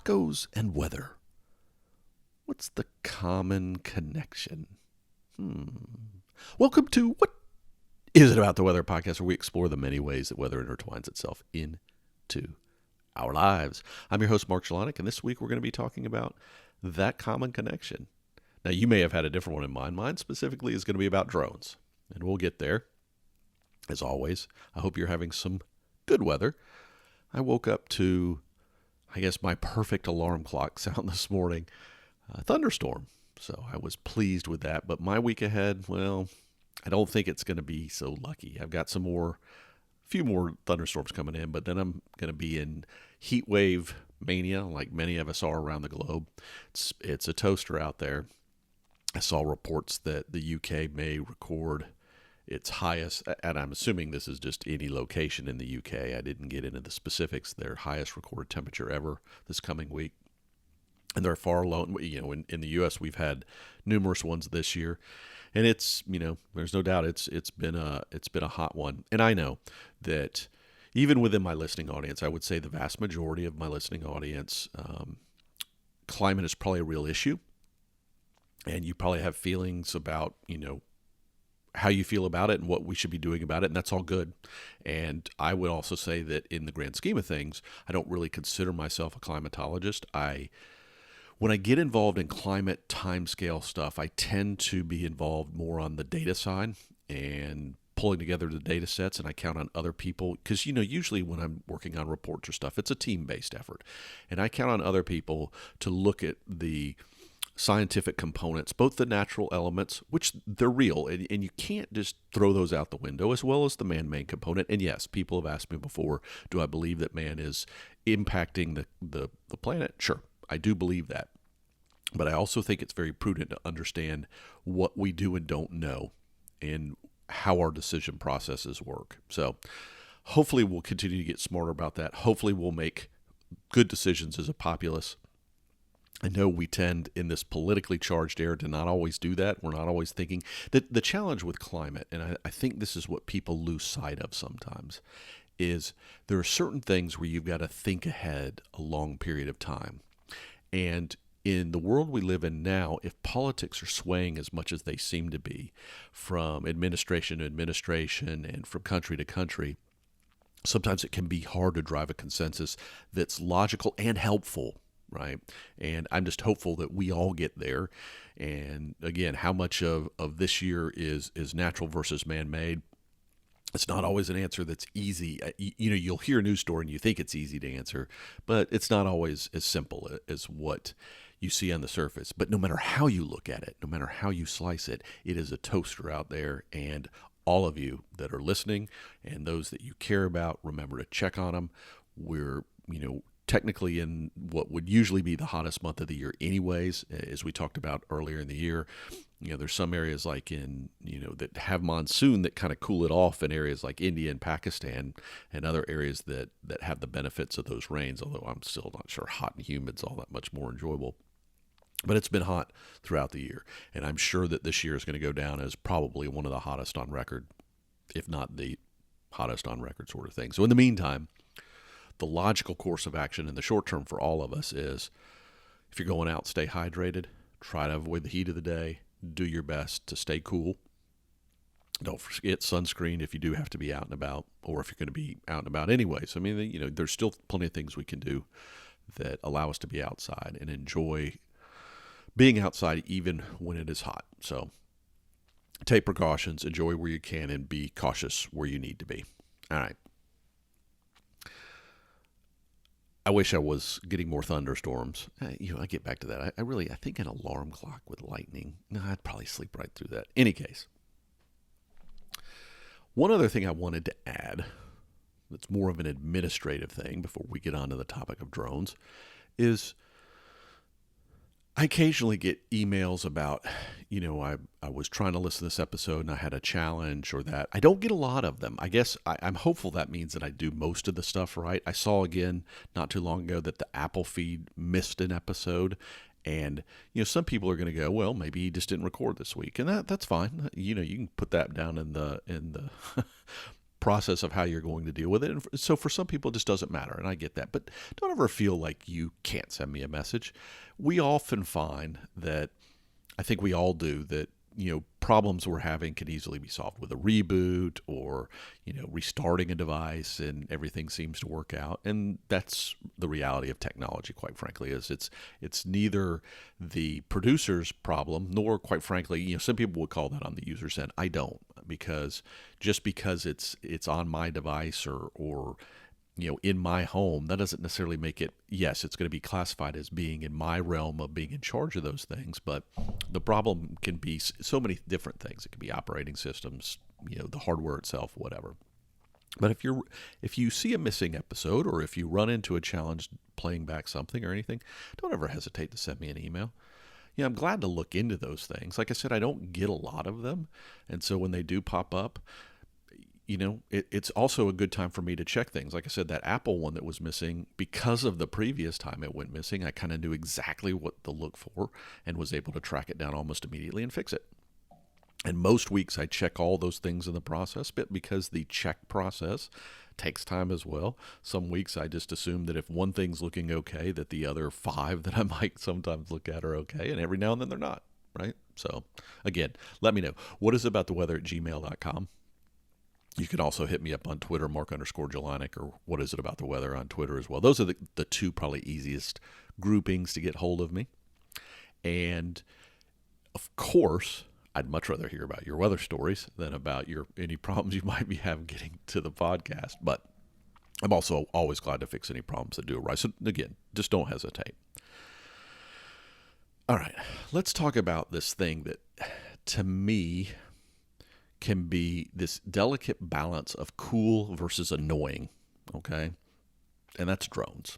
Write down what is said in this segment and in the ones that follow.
Tacos and weather. What's the common connection? Welcome to What Is It About the Weather podcast, where we explore the many ways that weather intertwines itself into our lives. I'm your host, Mark Shalonic, and this week we're going to be talking about that common connection. Now, you may have had a different one in mind. Mine specifically is going to be about drones, and we'll get there. As always, I hope you're having some good weather. I woke up to, I guess, my perfect alarm clock sound this morning. Thunderstorm. So I was pleased with that. But my week ahead, well, I don't think it's going to be so lucky. I've got a few more thunderstorms coming in, but then I'm going to be in heat wave mania, like many of us are around the globe. It's a toaster out there. I saw reports that the UK may record its highest, and I'm assuming this is just any location in the UK. I didn't get into the specifics. Their highest recorded temperature ever this coming week. And they're far low. In the U.S., we've had numerous ones this year, and it's, there's no doubt it's been a hot one. And I know that even within my listening audience, I would say the vast majority of my listening audience, climate is probably a real issue, and you probably have feelings about, how you feel about it and what we should be doing about it, and that's all good. And I would also say that in the grand scheme of things, I don't really consider myself a climatologist. When I get involved in climate timescale stuff, I tend to be involved more on the data side and pulling together the data sets, and I count on other people because, usually when I'm working on reports or stuff, it's a team-based effort. And I count on other people to look at the scientific components, both the natural elements, which they're real, and you can't just throw those out the window, as well as the man-made component. And yes, people have asked me before, do I believe that man is impacting the planet? Sure, I do believe that. But I also think it's very prudent to understand what we do and don't know and how our decision processes work. So hopefully we'll continue to get smarter about that. Hopefully we'll make good decisions as a populace. I know we tend in this politically charged era to not always do that. We're not always thinking. The challenge with climate, and I think this is what people lose sight of sometimes, is there are certain things where you've got to think ahead a long period of time. And in the world we live in now, if politics are swaying as much as they seem to be from administration to administration and from country to country, sometimes it can be hard to drive a consensus that's logical and helpful. Right. And I'm just hopeful that we all get there. And again, how much of this year is natural versus man-made? It's not always an answer that's easy. You'll hear a news story and you think it's easy to answer, but it's not always as simple as what you see on the surface. But no matter how you look at it, no matter how you slice it, it is a toaster out there. And all of you that are listening and those that you care about, remember to check on them. We're, technically in what would usually be the hottest month of the year anyways, as we talked about earlier in the year. There's some areas like that have monsoon that kind of cool it off in areas like India and Pakistan and other areas that have the benefits of those rains, although I'm still not sure hot and humid's all that much more enjoyable. But it's been hot throughout the year, and I'm sure that this year is going to go down as probably one of the hottest on record, if not the hottest on record sort of thing. So in the meantime, the logical course of action in the short term for all of us is, if you're going out, stay hydrated, try to avoid the heat of the day, do your best to stay cool. Don't forget sunscreen if you do have to be out and about, or if you're going to be out and about anyways. There's still plenty of things we can do that allow us to be outside and enjoy being outside even when it is hot. So take precautions, enjoy where you can, and be cautious where you need to be. All right. I wish I was getting more thunderstorms. I get back to that. I think an alarm clock with lightning. No, I'd probably sleep right through that. Any case, one other thing I wanted to add that's more of an administrative thing before we get on to the topic of drones is I occasionally get emails about, I was trying to listen to this episode and I had a challenge or that. I don't get a lot of them. I guess I'm hopeful that means that I do most of the stuff right. I saw again not too long ago that the Apple feed missed an episode. And, some people are going to go, well, maybe he just didn't record this week. And that's fine. You can put that down in the process of how you're going to deal with it. And so for some people, it just doesn't matter, and I get that. But don't ever feel like you can't send me a message. We often find that, I think we all do, that problems we're having can easily be solved with a reboot or restarting a device, and everything seems to work out. And that's the reality of technology, quite frankly, is it's neither the producer's problem nor, quite frankly, some people would call that on the user's end. I don't, because just because it's on my device or in my home, that doesn't necessarily make it, yes, it's going to be classified as being in my realm of being in charge of those things. But the problem can be so many different things. It can be operating systems, the hardware itself, whatever. But if you see a missing episode, or if you run into a challenge playing back something or anything, don't ever hesitate to send me an email. I'm glad to look into those things. Like I said, I don't get a lot of them. And so when they do pop up, it's also a good time for me to check things. Like I said, that Apple one that was missing, because of the previous time it went missing, I kind of knew exactly what to look for and was able to track it down almost immediately and fix it. And most weeks I check all those things in the process, but because the check process takes time as well, some weeks I just assume that if one thing's looking okay, that the other 5 that I might sometimes look at are okay, and every now and then they're not, right? So again, let me know. whatisabouttheweather@gmail.com. You can also hit me up on Twitter, Mark_Jelinek, or What Is It About the Weather on Twitter as well. Those are the 2 probably easiest groupings to get hold of me. And of course, I'd much rather hear about your weather stories than about any problems you might be having getting to the podcast. But I'm also always glad to fix any problems that do arise. So again, just don't hesitate. All right, let's talk about this thing that, to me, can be this delicate balance of cool versus annoying, okay? And that's drones.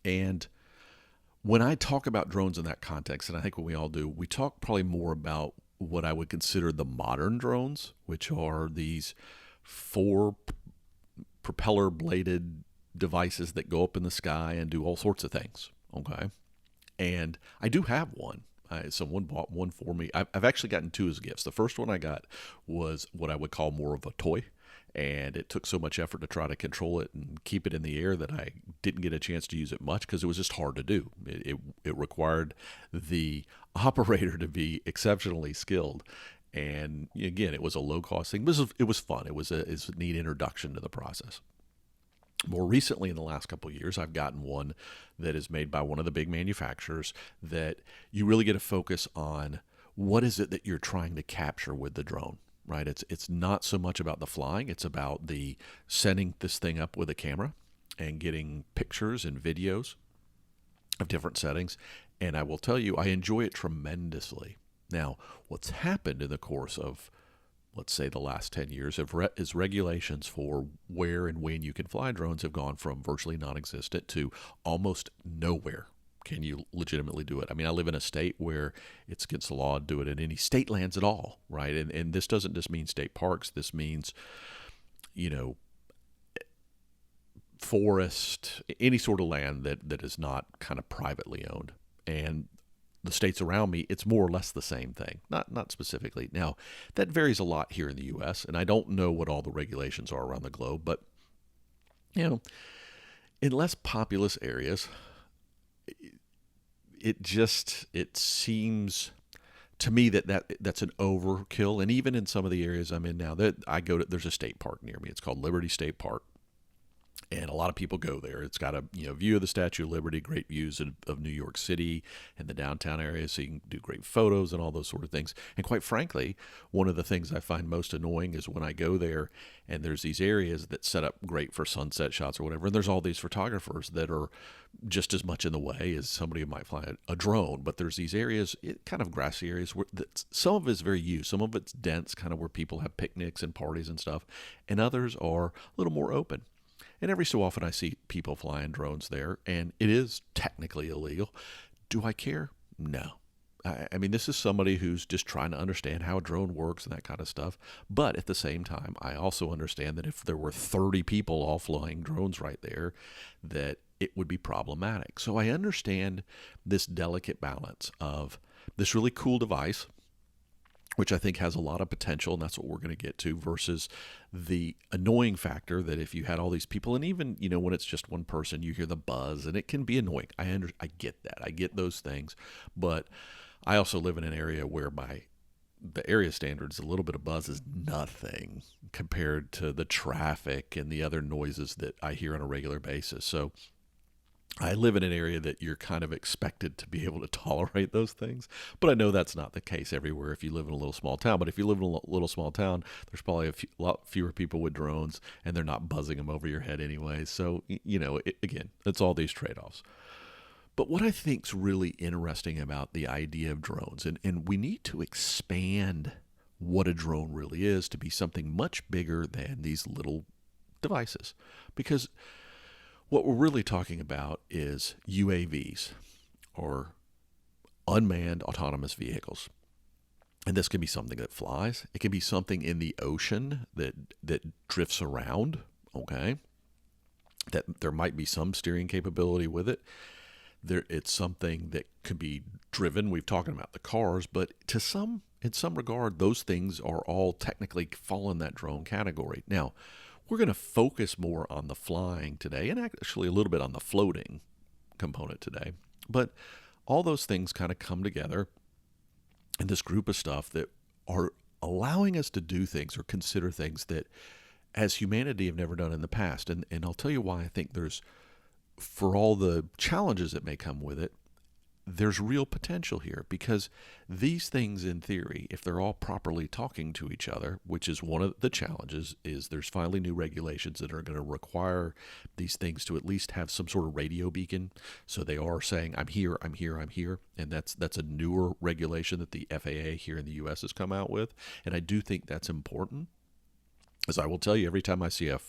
And when I talk about drones in that context, and I think what we all do, we talk probably more about what I would consider the modern drones, which are these 4 propeller-bladed devices that go up in the sky and do all sorts of things, okay? And I do have one. Someone bought one for me. I've actually gotten 2 as gifts. The first one I got was what I would call more of a toy, and it took so much effort to try to control it and keep it in the air that I didn't get a chance to use it much because it was just hard to do. It required the operator to be exceptionally skilled, and again, it was a low-cost thing. It was fun. It was a neat introduction to the process. More recently, in the last couple of years, I've gotten one that is made by one of the big manufacturers that you really get to focus on what is it that you're trying to capture with the drone, right? It's not so much about the flying. It's about the setting this thing up with a camera and getting pictures and videos of different settings. And I will tell you, I enjoy it tremendously. Now, what's happened in the course of, let's say, the last 10 years is regulations for where and when you can fly drones have gone from virtually non-existent to almost nowhere can you legitimately do it. I mean, I live in a state where it's against the law to do it in any state lands at all, right? And this doesn't just mean state parks. This means, forest, any sort of land that is not kind of privately owned. And the states around me, it's more or less the same thing, not specifically. Now, that varies a lot here in the U.S., and I don't know what all the regulations are around the globe, but, in less populous areas, it seems to me that's an overkill. And even in some of the areas I'm in now, there's a state park near me. It's called Liberty State Park. And a lot of people go there. It's got a view of the Statue of Liberty, great views of New York City and the downtown area, so you can do great photos and all those sort of things. And quite frankly, one of the things I find most annoying is when I go there and there's these areas that set up great for sunset shots or whatever, and there's all these photographers that are just as much in the way as somebody who might fly a drone. But there's these areas, kind of grassy areas, where some of it's very used, some of it's dense, kind of where people have picnics and parties and stuff, and others are a little more open. And every so often I see people flying drones there, and it is technically illegal. Do I care? No. I mean, this is somebody who's just trying to understand how a drone works and that kind of stuff. But at the same time, I also understand that if there were 30 people all flying drones right there, that it would be problematic. So I understand this delicate balance of this really cool device which I think has a lot of potential, and that's what we're going to get to, versus the annoying factor that if you had all these people, and even, when it's just one person, you hear the buzz, and it can be annoying. I get that. I get those things. But I also live in an area where the area standards, a little bit of buzz is nothing compared to the traffic and the other noises that I hear on a regular basis. So I live in an area that you're kind of expected to be able to tolerate those things, but I know that's not the case everywhere if you live in a little small town. But if you live in a little small town, there's probably a lot fewer people with drones, and they're not buzzing them over your head anyway. So, again, it's all these trade-offs. But what I think's really interesting about the idea of drones, and we need to expand what a drone really is to be something much bigger than these little devices, because what we're really talking about is UAVs, or unmanned autonomous vehicles. And this can be something that flies. It can be something in the ocean that drifts around, okay? That there might be some steering capability with it. It's something that could be driven. We've talked about the cars, but in some regard, those things are all technically fall in that drone category. Now, we're going to focus more on the flying today, and actually a little bit on the floating component today. But all those things kind of come together in this group of stuff that are allowing us to do things or consider things that as humanity have never done in the past. And I'll tell you why I think for all the challenges that may come with it, there's real potential here, because these things, in theory, if they're all properly talking to each other, which is one of the challenges, is there's finally new regulations that are going to require these things to at least have some sort of radio beacon. So they are saying, I'm here, I'm here, I'm here. And that's a newer regulation that the FAA here in the U.S. has come out with. And I do think that's important. As I will tell you, every time I see a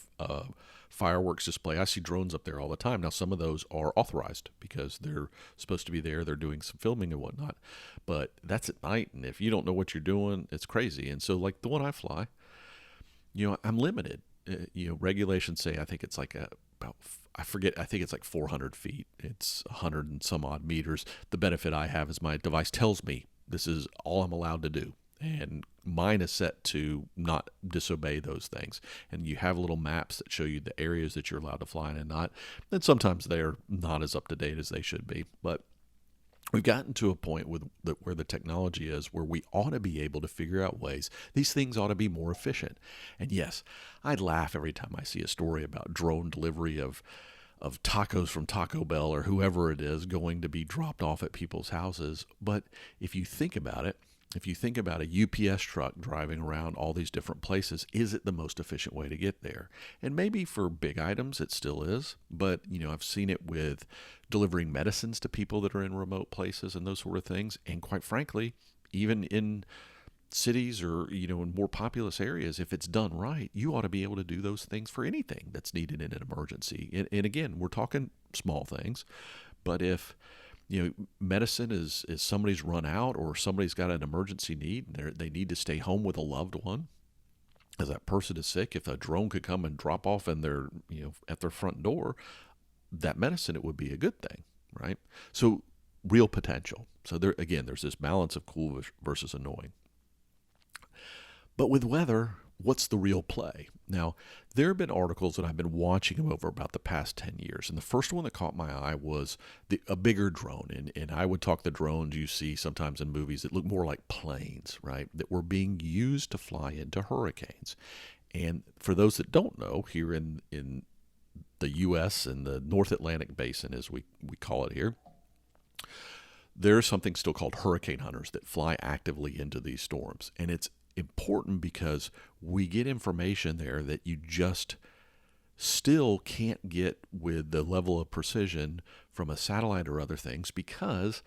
fireworks display, I see drones up there all the time. Now, some of those are authorized because they're supposed to be there. They're doing some filming and whatnot. But that's at night, and if you don't know what you're doing, it's crazy. And so, like the one I fly, I'm limited. Regulations say I think it's like I think it's like 400 feet. It's 100 and some odd meters. The benefit I have is my device tells me this is all I'm allowed to do. And mine is set to not disobey those things. And you have little maps that show you the areas that you're allowed to fly in and not. And sometimes they're not as up to date as they should be. But we've gotten to a point where the technology is where we ought to be able to figure out ways. These things ought to be more efficient. And yes, I laugh every time I see a story about drone delivery of tacos from Taco Bell or whoever it is going to be dropped off at people's houses. But if you think about it, if you think about a UPS truck driving around all these different places, is it the most efficient way to get there? And maybe for big items it still is, but I've seen it with delivering medicines to people that are in remote places and those sort of things. And quite frankly, even in cities or in more populous areas, if it's done right, you ought to be able to do those things for anything that's needed in an emergency. And again, we're talking small things, but if medicine is somebody's run out or somebody's got an emergency need and they need to stay home with a loved one as that person is sick, if a drone could come and drop off in their, at their front door, that medicine, it would be a good thing, right? So real potential. So there's this balance of cool versus annoying. But with weather, what's the real play? Now, there have been articles that I've been watching over about the past 10 years. And the first one that caught my eye was a bigger drone. And I would talk the drones you see sometimes in movies that look more like planes, right? That were being used to fly into hurricanes. And for those that don't know, here in the U.S. and the North Atlantic Basin, as we call it here, there's something still called hurricane hunters that fly actively into these storms. And it's important because we get information there that you just still can't get with the level of precision from a satellite or other things, because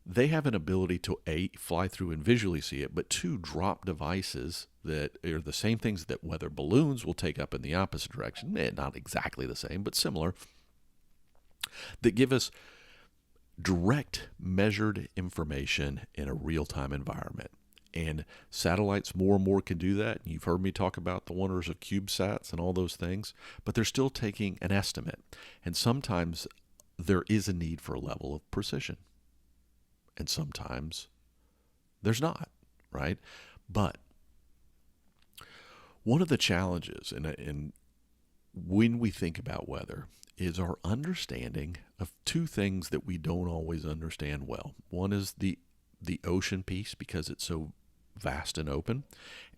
they have an ability to fly through and visually see it, but drop devices that are the same things that weather balloons will take up in the opposite direction, not exactly the same, but similar, that give us direct measured information in a real-time environment. And satellites more and more can do that. You've heard me talk about the wonders of CubeSats and all those things, but they're still taking an estimate. And sometimes there is a need for a level of precision. And sometimes there's not. right? But one of the challenges, and when we think about weather, is our understanding of two things that we don't always understand well. One is the ocean piece, because it's so vast and open,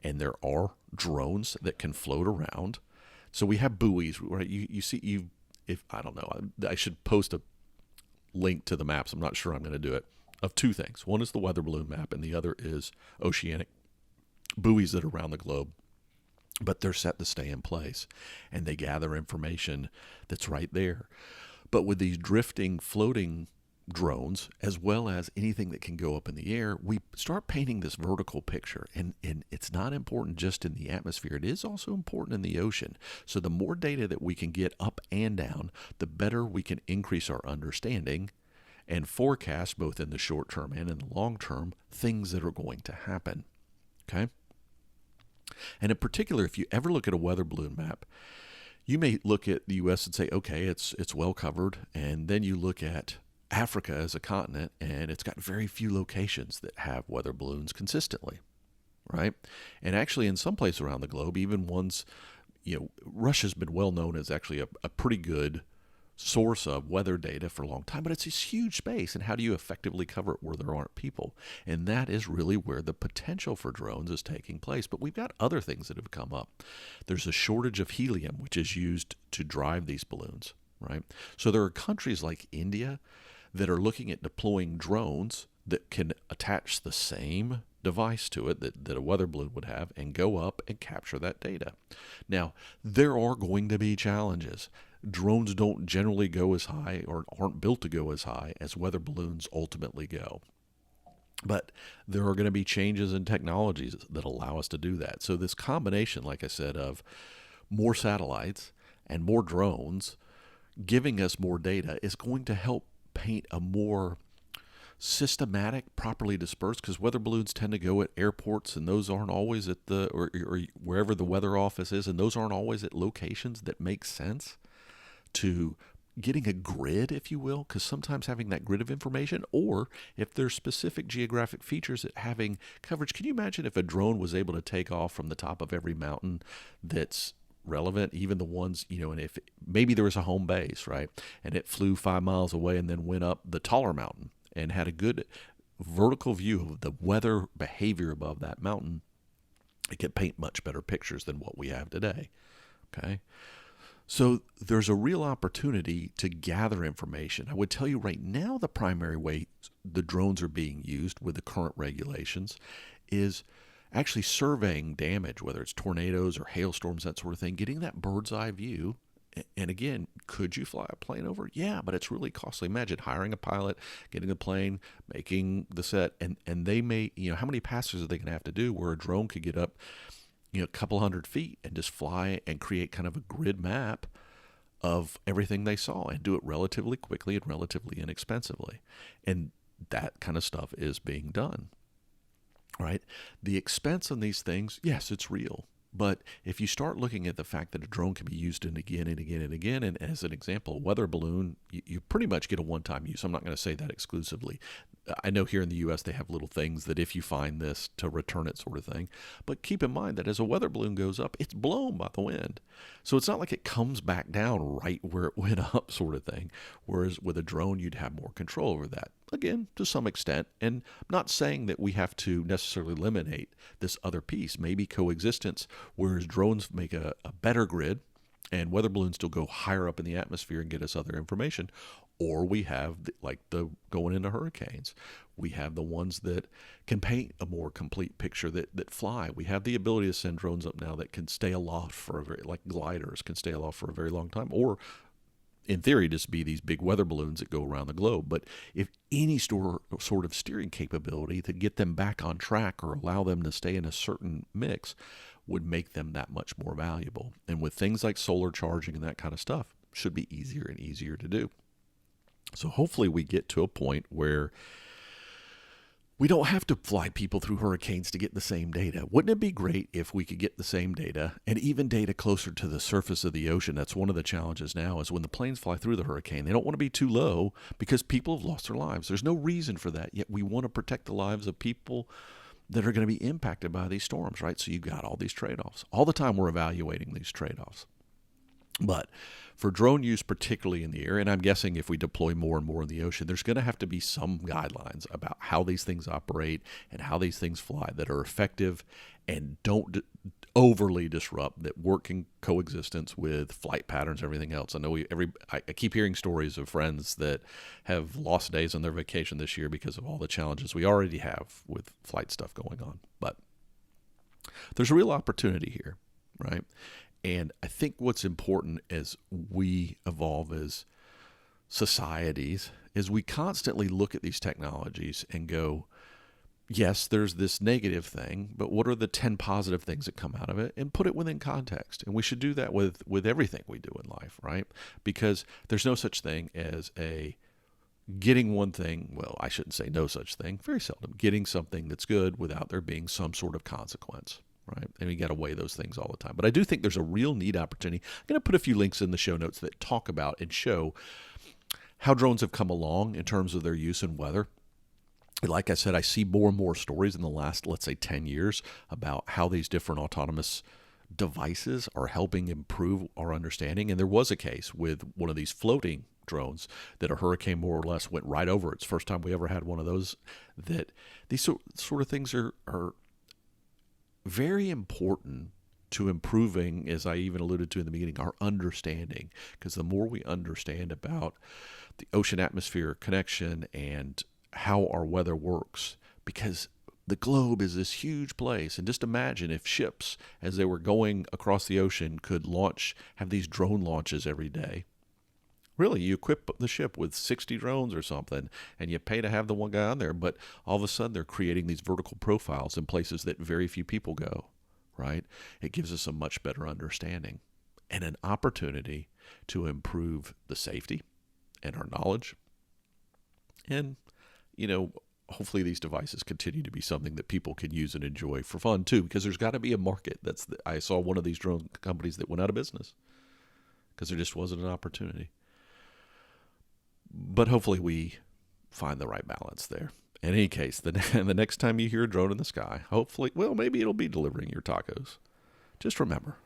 and there are drones that can float around. So we have buoys, right? You see, if I don't know, I should post a link to the maps. I'm not sure I'm going to do it. Of two things. One is the weather balloon map, and the other is oceanic buoys that are around the globe, but they're set to stay in place, and they gather information that's right there. But with these drifting, floating drones, as well as anything that can go up in the air, we start painting this vertical picture. And it's not important just in the atmosphere. It is also important in the ocean. So the more data that we can get up and down, the better we can increase our understanding and forecast, both in the short term and in the long term, things that are going to happen. Okay? And in particular, if you ever look at a weather balloon map, you may look at the U.S. and say, okay, it's well covered. And then you look at Africa as a continent, and it's got very few locations that have weather balloons consistently, right? And actually, in some places around the globe, even ones, Russia's been well known as actually a pretty good source of weather data for a long time, but it's this huge space, and how do you effectively cover it where there aren't people? And that is really where the potential for drones is taking place. But we've got other things that have come up. There's a shortage of helium, which is used to drive these balloons, right? So there are countries like India that are looking at deploying drones that can attach the same device to it that a weather balloon would have and go up and capture that data. Now, there are going to be challenges. Drones don't generally go as high, or aren't built to go as high, as weather balloons ultimately go. But there are going to be changes in technologies that allow us to do that. So this combination, like I said, of more satellites and more drones giving us more data is going to help paint a more systematic, properly dispersed, because weather balloons tend to go at airports, and those aren't always at or wherever the weather office is, and those aren't always at locations that make sense to getting a grid, if you will, because sometimes having that grid of information, or if there's specific geographic features that having coverage. Can you imagine if a drone was able to take off from the top of every mountain that's relevant, even the ones, and if maybe there was a home base, right, and it flew 5 miles away and then went up the taller mountain and had a good vertical view of the weather behavior above that mountain, it could paint much better pictures than what we have today. Okay? So there's a real opportunity to gather information. I would tell you right now, the primary way the drones are being used with the current regulations is actually surveying damage, whether it's tornadoes or hailstorms, that sort of thing, getting that bird's eye view. And again, could you fly a plane over? Yeah, but it's really costly. Imagine hiring a pilot, getting the plane, making the set, and they may, how many passes are they going to have to do where a drone could get up, a couple 100 feet and just fly and create kind of a grid map of everything they saw and do it relatively quickly and relatively inexpensively. And that kind of stuff is being done, right? The expense on these things, yes, it's real. But if you start looking at the fact that a drone can be used again and again and again, and as an example, a weather balloon, you pretty much get a one-time use. I'm not going to say that exclusively. I know here in the U.S. they have little things that if you find this, to return it, sort of thing. But keep in mind that as a weather balloon goes up, it's blown by the wind. So it's not like it comes back down right where it went up, sort of thing. Whereas with a drone, you'd have more control over that. Again, to some extent. And I'm not saying that we have to necessarily eliminate this other piece. Maybe coexistence, whereas drones make a better grid and weather balloons still go higher up in the atmosphere and get us other information. Or we have, like the going into hurricanes, we have the ones that can paint a more complete picture that fly. We have the ability to send drones up now that can stay aloft for like gliders can stay aloft for a very long time, or in theory, just be these big weather balloons that go around the globe. But if any sort of steering capability to get them back on track or allow them to stay in a certain mix would make them that much more valuable. And with things like solar charging and that kind of stuff, should be easier and easier to do. So hopefully we get to a point where we don't have to fly people through hurricanes to get the same data. Wouldn't it be great if we could get the same data and even data closer to the surface of the ocean? That's one of the challenges now, is when the planes fly through the hurricane, they don't want to be too low because people have lost their lives. There's no reason for that, yet we want to protect the lives of people that are going to be impacted by these storms, right? So you've got all these trade-offs. All the time we're evaluating these trade-offs. But for drone use, particularly in the air, and I'm guessing if we deploy more and more in the ocean, there's going to have to be some guidelines about how these things operate and how these things fly that are effective and don't overly disrupt, that work in coexistence with flight patterns and everything else. I know I keep hearing stories of friends that have lost days on their vacation this year because of all the challenges we already have with flight stuff going on. But there's a real opportunity here, right? And I think what's important as we evolve as societies is we constantly look at these technologies and go, yes, there's this negative thing, but what are the 10 positive things that come out of it, and put it within context. And we should do that with everything we do in life, right? Because there's no such thing as getting one thing, well, I shouldn't say no such thing, very seldom, getting something that's good without there being some sort of consequence. Right? And we got to weigh those things all the time. But I do think there's a real neat opportunity. I'm going to put a few links in the show notes that talk about and show how drones have come along in terms of their use in weather. Like I said, I see more and more stories in the last, let's say, 10 years about how these different autonomous devices are helping improve our understanding. And there was a case with one of these floating drones that a hurricane more or less went right over. It's the first time we ever had one of those. That these sort of things are very important to improving, as I even alluded to in the beginning, our understanding. Because the more we understand about the ocean atmosphere connection and how our weather works, because the globe is this huge place. And just imagine if ships, as they were going across the ocean, could have these drone launches every day. Really, you equip the ship with 60 drones or something, and you pay to have the one guy on there, but all of a sudden they're creating these vertical profiles in places that very few people go, right? It gives us a much better understanding and an opportunity to improve the safety and our knowledge. And, hopefully these devices continue to be something that people can use and enjoy for fun too, because there's got to be a market. I saw one of these drone companies that went out of business because there just wasn't an opportunity. But hopefully we find the right balance there. In any case, the next time you hear a drone in the sky, hopefully, well, maybe it'll be delivering your tacos. Just remember,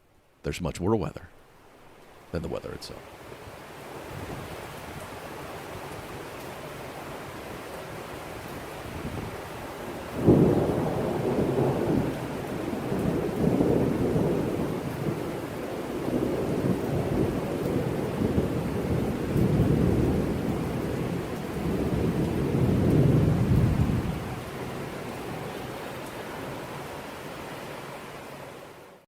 there's much more weather than the weather itself.